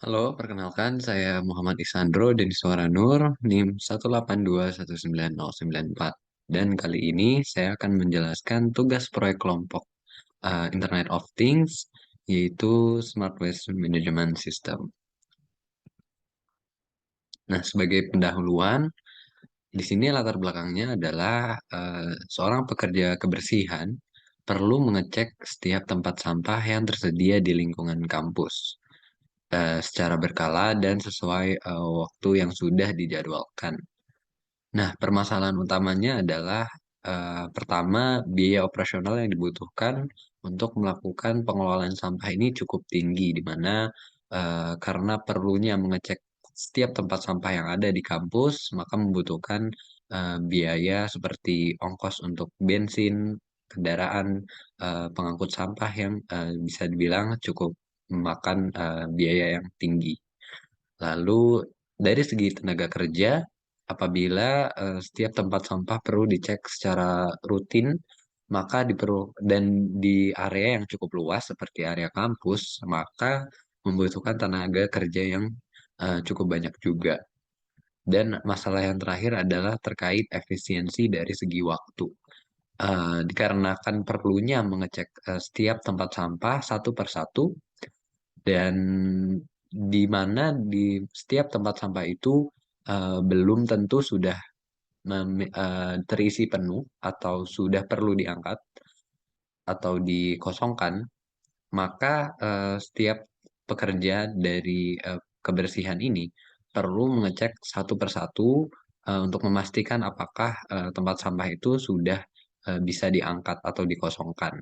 Halo, perkenalkan saya Muhammad Isandro Deniswara Nur, NIM 182190904. Dan kali ini saya akan menjelaskan tugas proyek kelompok Internet of Things, yaitu Smart Waste Management System. Nah, sebagai pendahuluan, di sini latar belakangnya adalah seorang pekerja kebersihan perlu mengecek setiap tempat sampah yang tersedia di lingkungan kampus secara berkala dan sesuai waktu yang sudah dijadwalkan. Nah, permasalahan utamanya adalah pertama, biaya operasional yang dibutuhkan untuk melakukan pengelolaan sampah ini cukup tinggi, di mana karena perlunya mengecek setiap tempat sampah yang ada di kampus, maka membutuhkan biaya seperti ongkos untuk bensin, kendaraan pengangkut sampah yang bisa dibilang cukup memakan biaya yang tinggi. Lalu dari segi tenaga kerja, apabila setiap tempat sampah perlu dicek secara rutin, maka dan di area yang cukup luas seperti area kampus, maka membutuhkan tenaga kerja yang cukup banyak juga. Dan masalah yang terakhir adalah terkait efisiensi dari segi waktu. Dikarenakan perlunya mengecek setiap tempat sampah satu per satu, dan di mana di setiap tempat sampah itu belum tentu sudah terisi penuh atau sudah perlu diangkat atau dikosongkan, maka setiap pekerja dari kebersihan ini perlu mengecek satu persatu untuk memastikan apakah tempat sampah itu sudah bisa diangkat atau dikosongkan.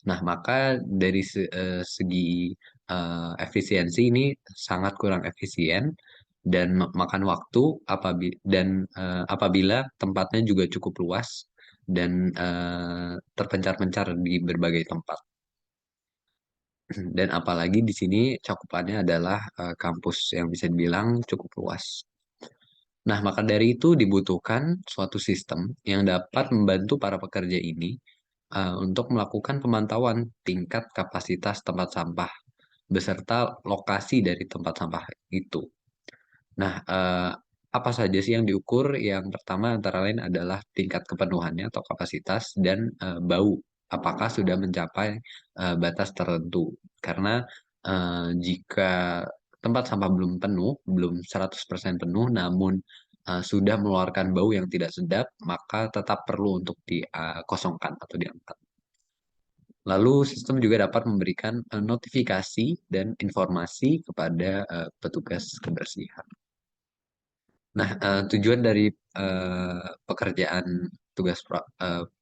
Nah, maka dari segi efisiensi ini sangat kurang efisien dan makan waktu apabila tempatnya juga cukup luas dan terpencar-pencar di berbagai tempat. Dan apalagi di sini cakupannya adalah kampus yang bisa dibilang cukup luas. Nah, maka dari itu dibutuhkan suatu sistem yang dapat membantu para pekerja ini untuk melakukan pemantauan tingkat kapasitas tempat sampah beserta lokasi dari tempat sampah itu. Nah, apa saja sih yang diukur? Yang pertama antara lain adalah tingkat kepenuhannya atau kapasitas dan bau. Apakah sudah mencapai batas tertentu? Karena jika tempat sampah belum penuh, belum 100% penuh, namun sudah mengeluarkan bau yang tidak sedap, maka tetap perlu untuk dikosongkan atau diangkat. Lalu sistem juga dapat memberikan notifikasi dan informasi kepada petugas kebersihan. Nah, tujuan dari pekerjaan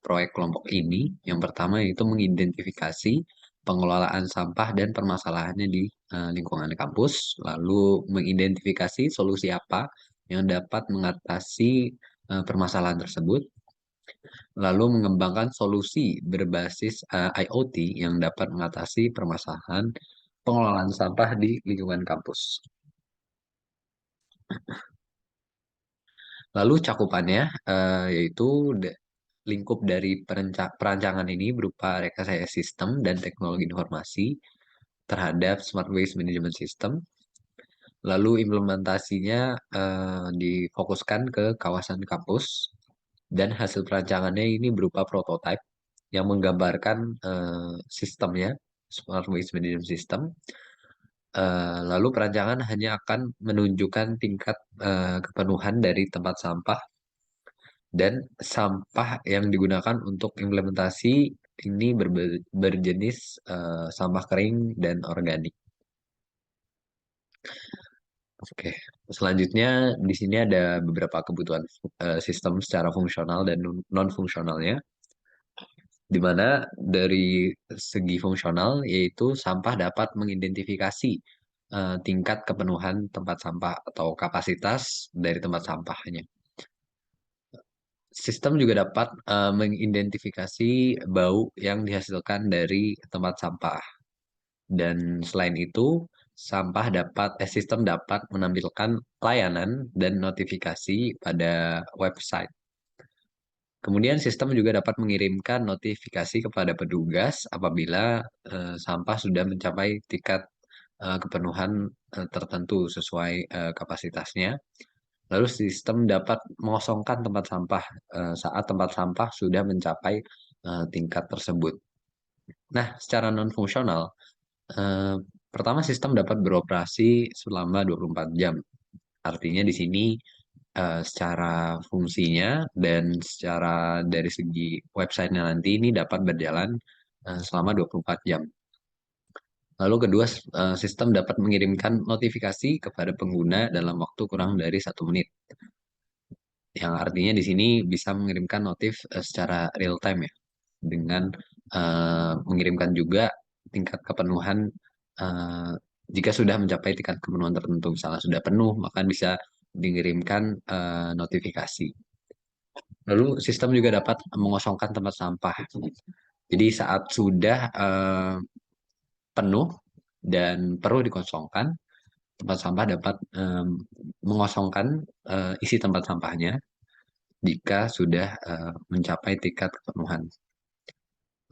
proyek kelompok ini, yang pertama yaitu mengidentifikasi pengelolaan sampah dan permasalahannya di lingkungan kampus, lalu mengidentifikasi solusi apa yang dapat mengatasi permasalahan tersebut, lalu mengembangkan solusi berbasis IoT yang dapat mengatasi permasalahan pengelolaan sampah di lingkungan kampus. Lalu cakupannya yaitu lingkup dari perancangan ini berupa rekayasa sistem dan teknologi informasi terhadap Smart Waste Management System. Lalu implementasinya difokuskan ke kawasan kampus dan hasil perancangannya ini berupa prototipe yang menggambarkan sistemnya, Smart Waste Management System. Lalu perancangan hanya akan menunjukkan tingkat kepenuhan dari tempat sampah dan sampah yang digunakan untuk implementasi ini berjenis sampah kering dan organik. Oke, selanjutnya di sini ada beberapa kebutuhan sistem secara fungsional dan non-fungsionalnya, di mana dari segi fungsional yaitu sampah dapat mengidentifikasi tingkat kepenuhan tempat sampah atau kapasitas dari tempat sampahnya. Sistem juga dapat mengidentifikasi bau yang dihasilkan dari tempat sampah. Dan selain itu, sistem dapat menampilkan layanan dan notifikasi pada website. Kemudian sistem juga dapat mengirimkan notifikasi kepada petugas apabila sampah sudah mencapai tingkat kepenuhan tertentu sesuai kapasitasnya. Lalu sistem dapat mengosongkan tempat sampah saat tempat sampah sudah mencapai tingkat tersebut. Nah, secara non-fungsional, eh, pertama sistem dapat beroperasi selama 24 jam. Artinya di sini secara fungsinya dan secara dari segi websitenya nanti ini dapat berjalan selama 24 jam. Lalu kedua, sistem dapat mengirimkan notifikasi kepada pengguna dalam waktu kurang dari 1 menit. Yang artinya di sini bisa mengirimkan notif secara real time ya, dengan mengirimkan juga tingkat kepenuhan eh, jika sudah mencapai tingkat kepenuhan tertentu. Misalnya sudah penuh, maka bisa dikirimkan notifikasi. Lalu sistem juga dapat mengosongkan tempat sampah. Jadi saat sudah penuh dan perlu dikosongkan, tempat sampah dapat mengosongkan isi tempat sampahnya jika sudah mencapai tingkat kepenuhan.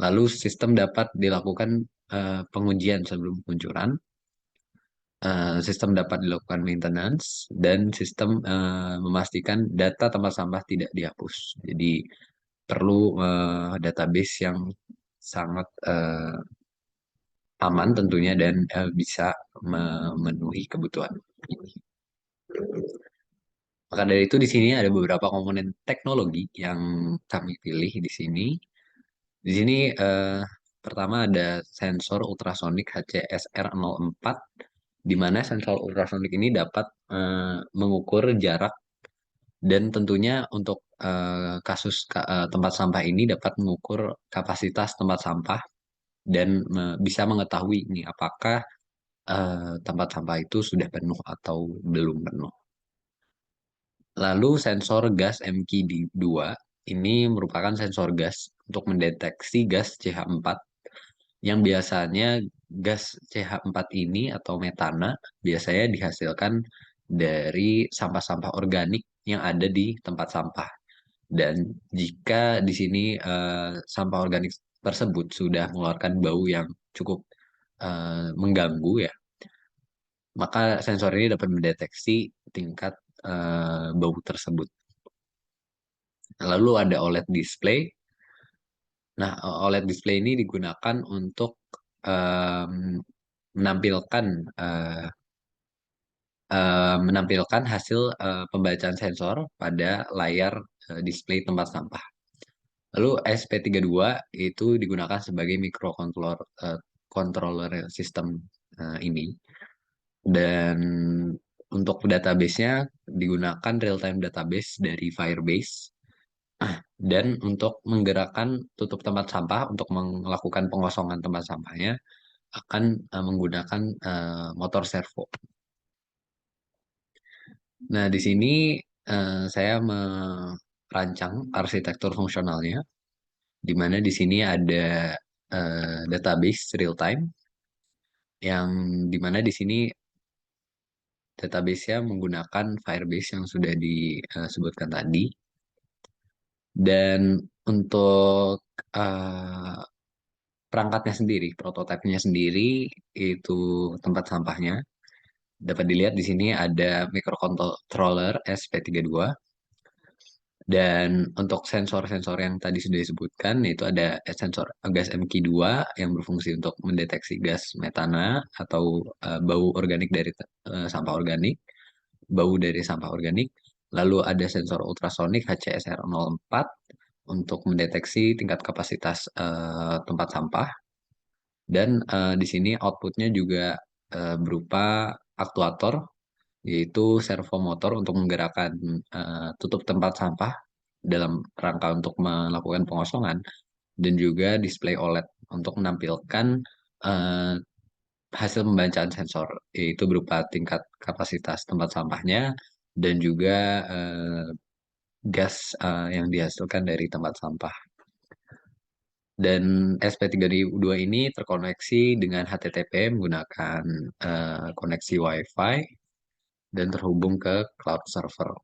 Lalu sistem dapat dilakukan pengujian sebelum peluncuran, sistem dapat dilakukan maintenance, dan sistem memastikan data tempat sampah tidak dihapus. Jadi perlu database yang sangat aman tentunya dan bisa memenuhi kebutuhan ini. Maka dari itu di sini ada beberapa komponen teknologi yang kami pilih di sini. Di sini pertama ada sensor ultrasonik HCSR04, di mana sensor ultrasonik ini dapat mengukur jarak dan tentunya untuk tempat sampah ini dapat mengukur kapasitas tempat sampah dan bisa mengetahui ini apakah tempat sampah itu sudah penuh atau belum penuh. Lalu sensor gas MQ2 ini merupakan sensor gas untuk mendeteksi gas CH4 yang biasanya gas CH4 ini atau metana biasanya dihasilkan dari sampah-sampah organik yang ada di tempat sampah. Dan jika di sini sampah organik tersebut sudah mengeluarkan bau yang cukup mengganggu ya, maka sensor ini dapat mendeteksi tingkat bau tersebut. Lalu ada OLED display. Nah, OLED display ini digunakan untuk em, menampilkan eh, menampilkan hasil pembacaan sensor pada layar display tempat sampah. Lalu SP32 itu digunakan sebagai microcontroller controller sistem ini. Dan untuk database-nya digunakan real-time database dari Firebase. Dan untuk menggerakkan tutup tempat sampah untuk melakukan pengosongan tempat sampahnya akan menggunakan motor servo. Nah, di sini saya merancang arsitektur fungsionalnya, di mana di sini ada database real time, yang di mana di sini database-nya menggunakan Firebase yang sudah disebutkan tadi. Dan untuk eh, perangkatnya sendiri, prototipenya sendiri, itu tempat sampahnya. Dapat dilihat di sini ada microcontroller SP32. Dan untuk sensor-sensor yang tadi sudah disebutkan, yaitu ada sensor gas MQ2 yang berfungsi untuk mendeteksi gas metana atau bau organik dari sampah organik, bau dari sampah organik. Lalu ada sensor ultrasonik HCSR04 untuk mendeteksi tingkat kapasitas tempat sampah. Dan di sini outputnya juga berupa aktuator, yaitu servo motor untuk menggerakkan tutup tempat sampah dalam rangka untuk melakukan pengosongan, dan juga display OLED untuk menampilkan eh, hasil pembacaan sensor, yaitu berupa tingkat kapasitas tempat sampahnya dan juga gas yang dihasilkan dari tempat sampah. Dan SP32 ini terkoneksi dengan HTTP menggunakan koneksi Wi-Fi dan terhubung ke cloud server.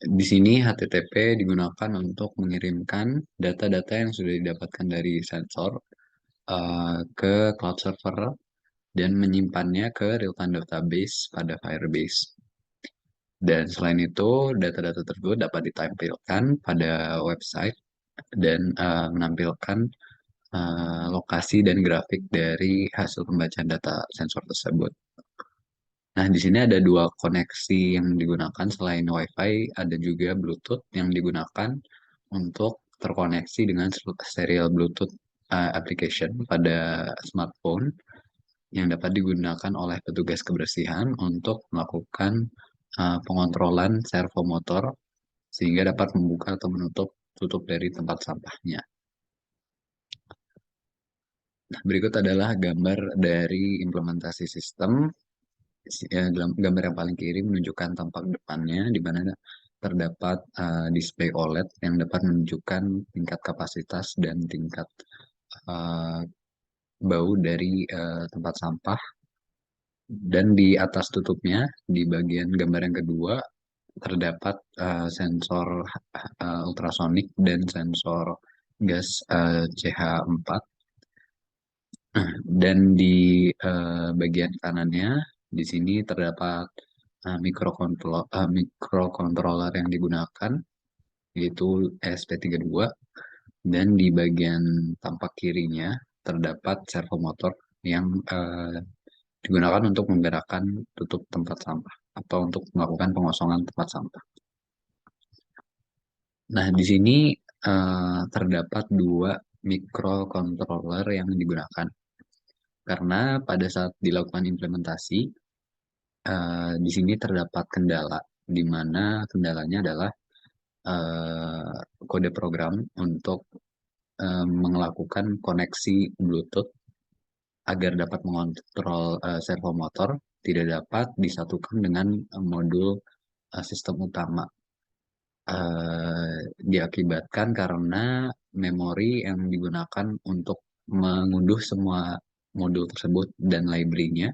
Di sini HTTP digunakan untuk mengirimkan data-data yang sudah didapatkan dari sensor ke cloud server dan menyimpannya ke real-time database pada Firebase. Dan selain itu, data-data tersebut dapat ditampilkan pada website dan menampilkan lokasi dan grafik dari hasil pembacaan data sensor tersebut. Nah, di sini ada dua koneksi yang digunakan selain Wi-Fi, ada juga Bluetooth yang digunakan untuk terkoneksi dengan serial Bluetooth application pada smartphone yang dapat digunakan oleh petugas kebersihan untuk melakukan pengontrolan servo motor sehingga dapat membuka atau menutup tutup dari tempat sampahnya. Nah, berikut adalah gambar dari implementasi sistem. Gambar yang paling kiri menunjukkan tampak depannya, di mana terdapat display OLED yang dapat menunjukkan tingkat kapasitas dan tingkat uh, bau dari tempat sampah. Dan di atas tutupnya, di bagian gambar yang kedua, terdapat sensor ultrasonik dan sensor gas CH4. Dan di bagian kanannya, di sini terdapat microcontroller yang digunakan, yaitu ESP32. Dan di bagian tampak kirinya, terdapat servo motor yang digunakan untuk menggerakkan tutup tempat sampah atau untuk melakukan pengosongan tempat sampah. Nah, di sini terdapat dua microcontroller yang digunakan. Karena pada saat dilakukan implementasi, di sini terdapat kendala, di mana kendalanya adalah eh, kode program untuk melakukan koneksi Bluetooth agar dapat mengontrol servo motor tidak dapat disatukan dengan modul sistem utama. Diakibatkan karena memori yang digunakan untuk mengunduh semua modul tersebut dan library-nya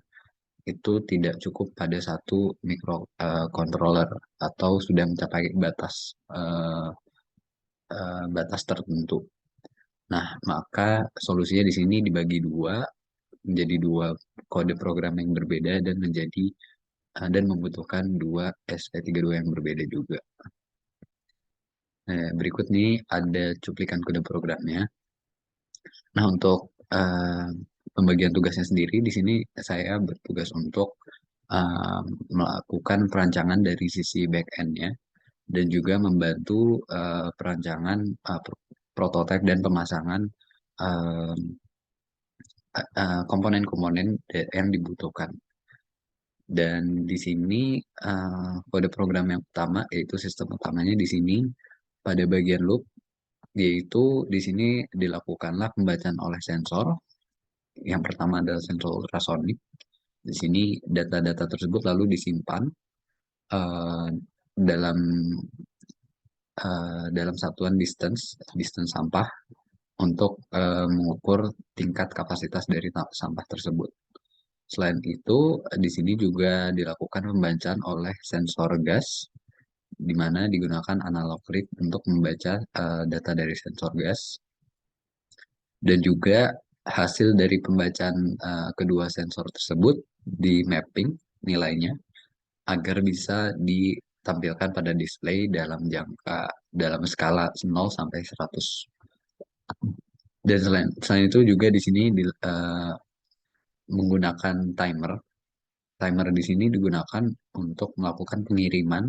itu tidak cukup pada satu microcontroller atau sudah mencapai batas tertentu. Nah, maka solusinya di sini dibagi dua menjadi dua kode program yang berbeda dan dan membutuhkan dua SP32 yang berbeda juga. Nah, berikut nih ada cuplikan kode programnya. Nah, untuk pembagian tugasnya sendiri, di sini saya bertugas untuk uh, melakukan perancangan dari sisi back-end-nya dan juga membantu perancangan prototipe dan pemasangan uh, komponen-komponen yang dibutuhkan. Dan di sini kode program yang utama, yaitu sistem utamanya di sini pada bagian loop, yaitu di sini dilakukanlah pembacaan oleh sensor. Yang pertama adalah sensor ultrasonik. Di sini data-data tersebut lalu disimpan uh, dalam dalam satuan distance sampah untuk mengukur tingkat kapasitas dari sampah tersebut. Selain itu, di sini juga dilakukan pembacaan oleh sensor gas, di mana digunakan analog read untuk membaca data dari sensor gas, dan juga hasil dari pembacaan kedua sensor tersebut di mapping nilainya agar bisa ditampilkan pada display dalam skala 0 sampai 100. Dan selain itu juga di sini menggunakan timer. Timer di sini digunakan untuk melakukan pengiriman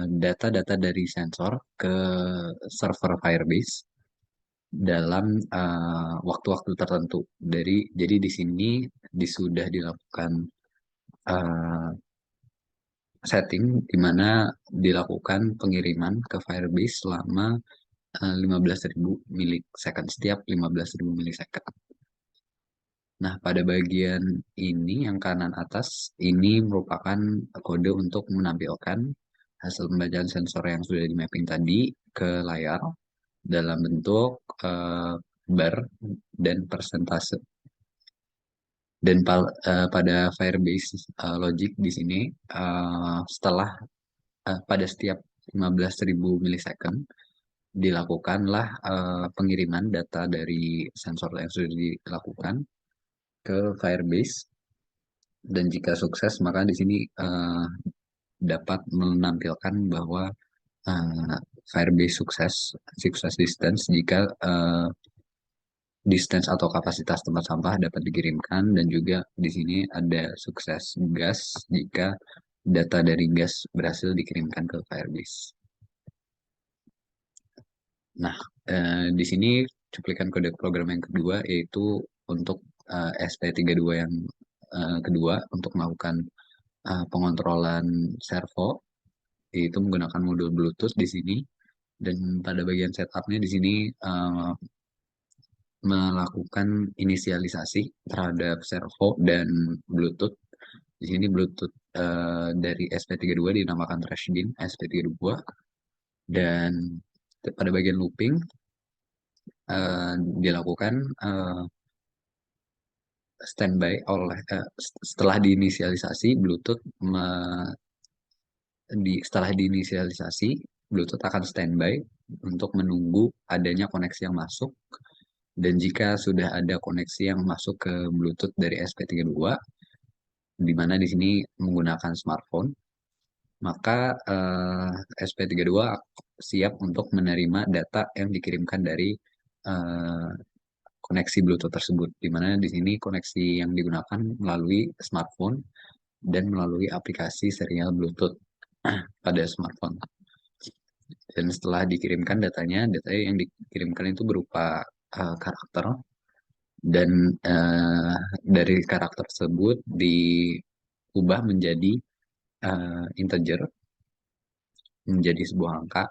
data-data dari sensor ke server Firebase dalam waktu-waktu tertentu. Jadi di sini sudah dilakukan uh, setting di mana dilakukan pengiriman ke Firebase selama 15.000 milisecond setiap 15.000 milisecond. Nah, pada bagian ini yang kanan atas ini merupakan kode untuk menampilkan hasil pembacaan sensor yang sudah di mapping tadi ke layar dalam bentuk bar dan persentase. Dan pada Firebase Logic di sini setelah pada setiap 15.000 milisecond dilakukanlah pengiriman data dari sensor yang sudah dilakukan ke Firebase, dan jika sukses maka di sini dapat menampilkan bahwa Firebase sukses sukses distance jika distance atau kapasitas tempat sampah dapat dikirimkan, dan juga di sini ada sukses gas jika data dari gas berhasil dikirimkan ke Firebase. Nah, di sini cuplikan kode program yang kedua yaitu untuk SP32 yang kedua untuk melakukan pengontrolan servo, yaitu menggunakan modul Bluetooth di sini. Dan pada bagian setupnya di sini melakukan inisialisasi terhadap servo dan Bluetooth. Di sini Bluetooth dari SP32 dinamakan Trashbeam SP32, dan pada bagian looping dilakukan standby oleh setelah diinisialisasi Bluetooth setelah diinisialisasi Bluetooth akan standby untuk menunggu adanya koneksi yang masuk, dan jika sudah ada koneksi yang masuk ke Bluetooth dari SP32 di mana di sini menggunakan smartphone, maka SP32 siap untuk menerima data yang dikirimkan dari eh, koneksi Bluetooth tersebut, di mana di sini koneksi yang digunakan melalui smartphone dan melalui aplikasi serial Bluetooth pada smartphone. Dan setelah dikirimkan datanya, data yang dikirimkan itu berupa karakter, dan dari karakter tersebut diubah menjadi integer, menjadi sebuah angka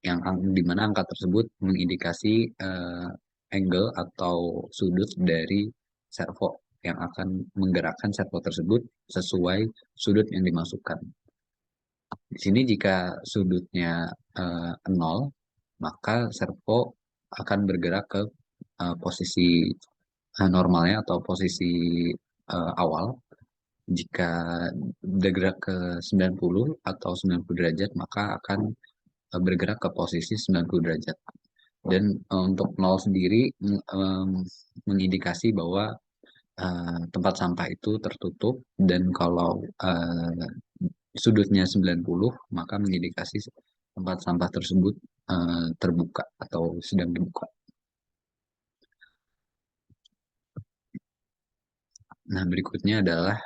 yang di mana angka tersebut mengindikasi angle atau sudut dari servo yang akan menggerakkan servo tersebut sesuai sudut yang dimasukkan. Di sini jika sudutnya 0, maka servo akan bergerak ke posisi normalnya atau posisi awal. Jika bergerak ke 90 atau 90 derajat, maka akan bergerak ke posisi 90 derajat. Dan untuk 0 sendiri mengindikasi bahwa tempat sampah itu tertutup, dan kalau sudutnya 90 maka mengindikasi tempat sampah tersebut terbuka atau sedang dibuka. Nah, berikutnya adalah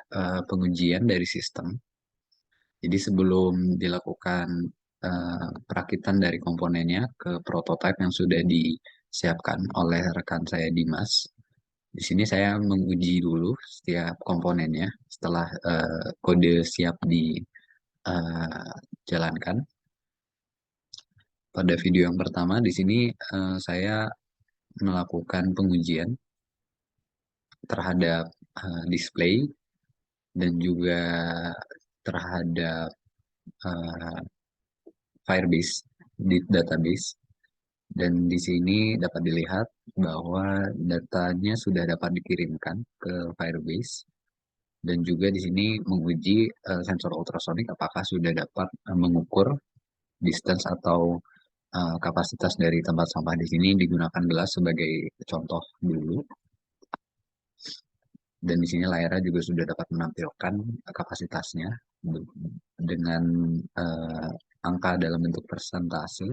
pengujian dari sistem. Jadi sebelum dilakukan perakitan dari komponennya ke prototipe yang sudah disiapkan oleh rekan saya Dimas, di sini saya menguji dulu setiap komponennya. Setelah kode siap dijalankan, pada video yang pertama di sini saya melakukan pengujian terhadap display dan juga terhadap uh, Firebase di database. Dan di sini dapat dilihat bahwa datanya sudah dapat dikirimkan ke Firebase, dan juga di sini menguji sensor ultrasonik apakah sudah dapat mengukur distance atau kapasitas dari tempat sampah. Di sini digunakan gelas sebagai contoh dulu, dan di sini layarnya juga sudah dapat menampilkan kapasitasnya dengan angka dalam bentuk persentase.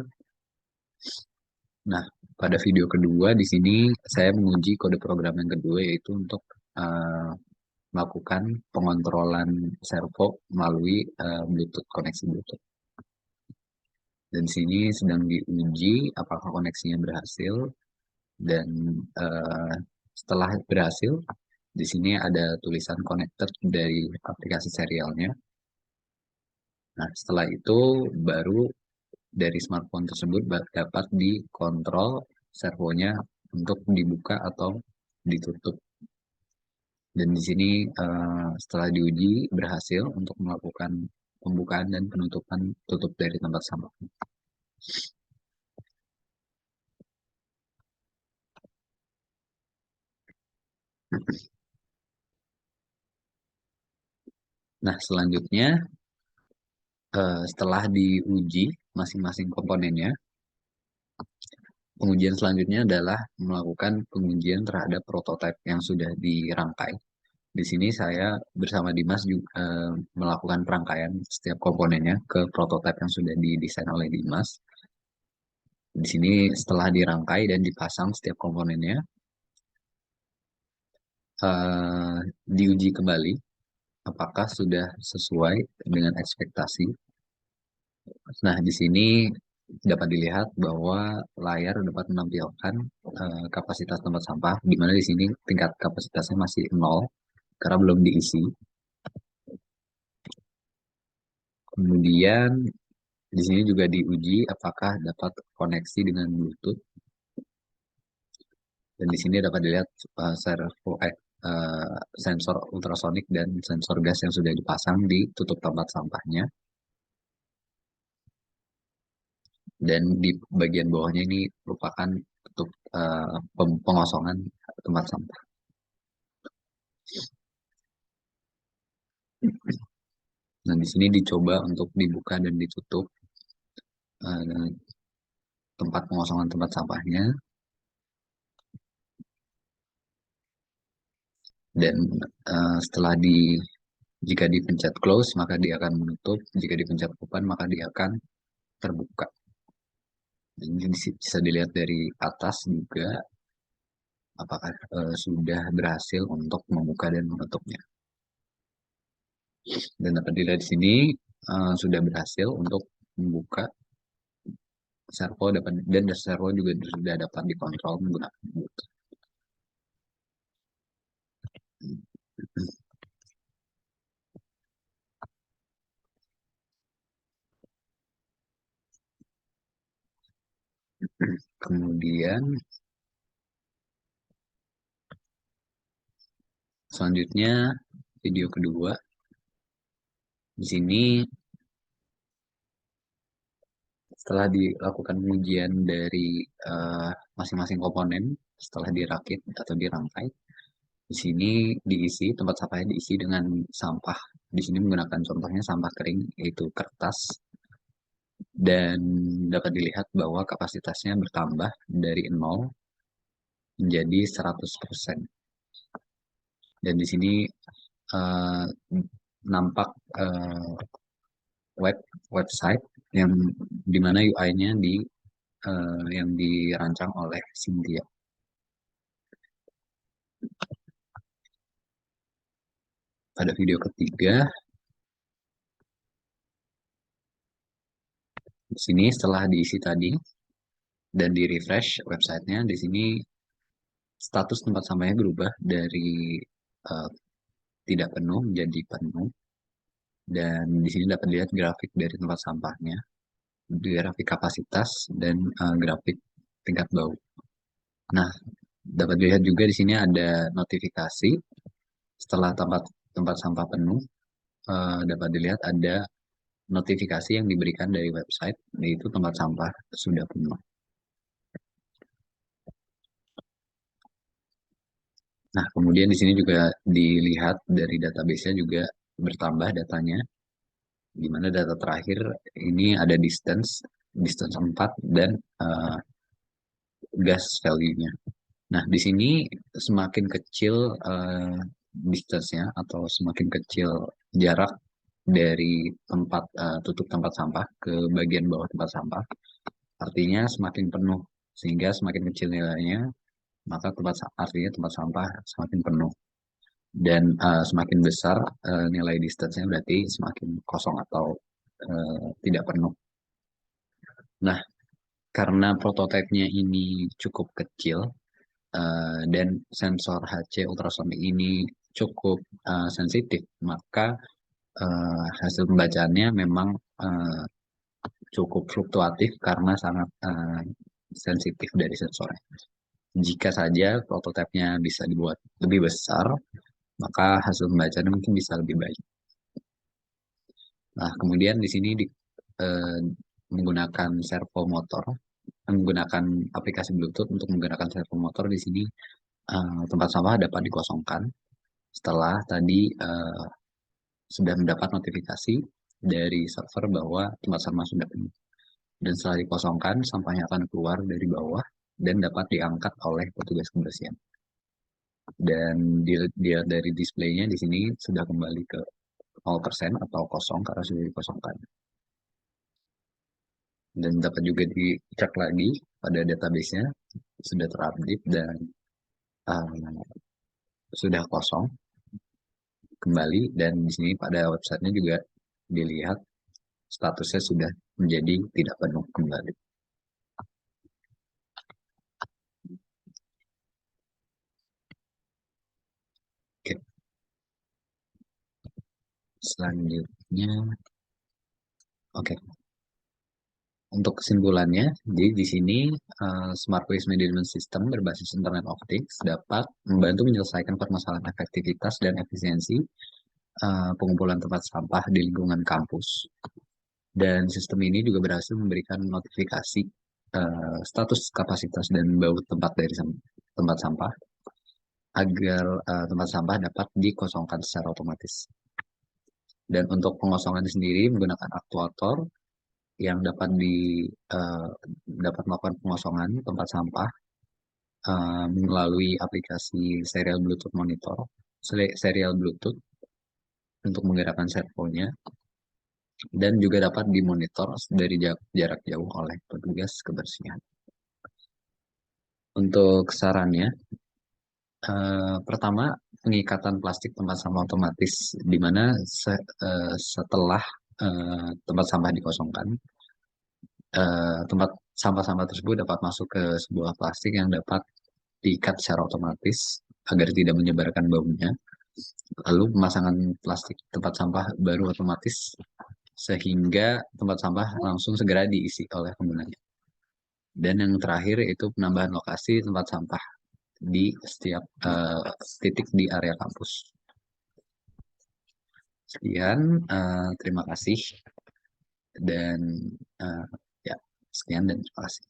Nah, pada video kedua di sini saya menguji kode program yang kedua, yaitu untuk uh, melakukan pengontrolan servo melalui Bluetooth, koneksi Bluetooth. Dan di sini sedang diuji apakah koneksinya berhasil, dan uh, setelah berhasil, di sini ada tulisan connected dari aplikasi serialnya. Nah, setelah itu baru dari smartphone tersebut dapat dikontrol servonya untuk dibuka atau ditutup. Dan di sini setelah diuji berhasil untuk melakukan pembukaan dan penutupan tutup dari tempat sampah. Nah, selanjutnya Setelah diuji masing-masing komponennya, pengujian selanjutnya adalah melakukan pengujian terhadap prototipe yang sudah dirangkai. Di sini saya bersama Dimas juga melakukan perangkaian setiap komponennya ke prototipe yang sudah didesain oleh Dimas. Di sini setelah dirangkai dan dipasang setiap komponennya, eh, diuji kembali apakah sudah sesuai dengan ekspektasi. Nah, di sini dapat dilihat bahwa layar dapat menampilkan kapasitas tempat sampah, di mana di sini tingkat kapasitasnya masih nol karena belum diisi. Kemudian di sini juga diuji apakah dapat koneksi dengan Bluetooth, dan di sini dapat dilihat sensor ultrasonik dan sensor gas yang sudah dipasang di tutup tempat sampahnya. Dan di bagian bawahnya ini merupakan tutup pengosongan tempat sampah. Nah, di sini dicoba untuk dibuka dan ditutup eh, tempat pengosongan tempat sampahnya, dan setelah jika dipencet close maka dia akan menutup, jika dipencet open maka dia akan terbuka. Ini bisa dilihat dari atas juga apakah sudah berhasil untuk membuka dan menutupnya. Dan dapat dilihat di sini sudah berhasil untuk membuka servo, dan servo juga sudah dapat dikontrol menggunakan Bluetooth. Kemudian selanjutnya video kedua. Di sini setelah dilakukan pengujian dari masing-masing komponen, setelah dirakit atau dirangkai, di sini diisi, tempat sampahnya diisi dengan sampah. Di sini menggunakan contohnya sampah kering, yaitu kertas, dan dapat dilihat bahwa kapasitasnya bertambah dari 0 menjadi 100%. Dan di sini eh, nampak eh, website yang dimana UI-nya yang dirancang oleh Cynthia. Pada video ketiga, di sini setelah diisi tadi dan di refresh websitenya, di sini status tempat sampahnya berubah dari eh, tidak penuh menjadi penuh, dan di sini dapat dilihat grafik dari tempat sampahnya, grafik kapasitas dan grafik tingkat bau. Nah, dapat dilihat juga di sini ada notifikasi setelah tempat tempat sampah penuh. Dapat dilihat ada notifikasi yang diberikan dari website, yaitu tempat sampah sudah penuh. Nah, kemudian di sini juga dilihat dari database-nya juga bertambah datanya, di mana data terakhir ini ada distance 4 dan gas value-nya. Nah, di sini semakin kecil distance-nya atau semakin kecil jarak dari tutup tempat sampah ke bagian bawah tempat sampah, artinya semakin penuh. Sehingga semakin kecil nilainya, maka artinya tempat sampah semakin penuh. Dan semakin besar nilai distance-nya berarti semakin kosong atau tidak penuh. Nah, karena prototipenya ini cukup kecil, dan sensor HC ultrasonic ini cukup sensitif, maka hasil pembacaannya memang cukup fluktuatif karena sangat sensitif dari sensornya. Jika saja prototipenya bisa dibuat lebih besar, maka hasil pembacaannya mungkin bisa lebih baik. Nah, kemudian di sini eh, menggunakan servo motor, menggunakan aplikasi Bluetooth untuk menggunakan servo motor. Di sini tempat sampah dapat dikosongkan setelah tadi sudah mendapat notifikasi dari server bahwa tempat sampah sudah penuh. Dan setelah dikosongkan, sampahnya akan keluar dari bawah dan dapat diangkat oleh petugas kebersihan. Dan dia dari displaynya di sini sudah kembali ke 0% atau kosong karena sudah dikosongkan. Dan dapat juga dicek lagi pada database-nya sudah terupdate dan uh, sudah kosong kembali, dan di sini pada websitenya juga dilihat statusnya sudah menjadi tidak penuh kembali. Oke, selanjutnya, oke. Untuk kesimpulannya, jadi di sini Smart Waste Management System berbasis Internet of Things dapat membantu menyelesaikan permasalahan efektivitas dan efisiensi pengumpulan tempat sampah di lingkungan kampus. Dan sistem ini juga berhasil memberikan notifikasi status kapasitas dan baut tempat dari tempat sampah agar tempat sampah dapat dikosongkan secara otomatis. Dan untuk pengosongan sendiri menggunakan aktuator yang dapat melakukan pengosongan tempat sampah melalui aplikasi serial Bluetooth monitor, serial Bluetooth untuk menggerakkan servonya, dan juga dapat dimonitor dari jarak jauh oleh petugas kebersihan. Untuk sarannya, pertama, pengikatan plastik tempat sampah otomatis, di mana setelah tempat sampah dikosongkan, tempat sampah-sampah tersebut dapat masuk ke sebuah plastik yang dapat diikat secara otomatis agar tidak menyebarkan baunya. Lalu pemasangan plastik tempat sampah baru otomatis sehingga tempat sampah langsung segera diisi oleh penggunanya. Dan yang terakhir itu penambahan lokasi tempat sampah di setiap titik di area kampus. Sekian, terima kasih dan ya sekian dan terima kasih.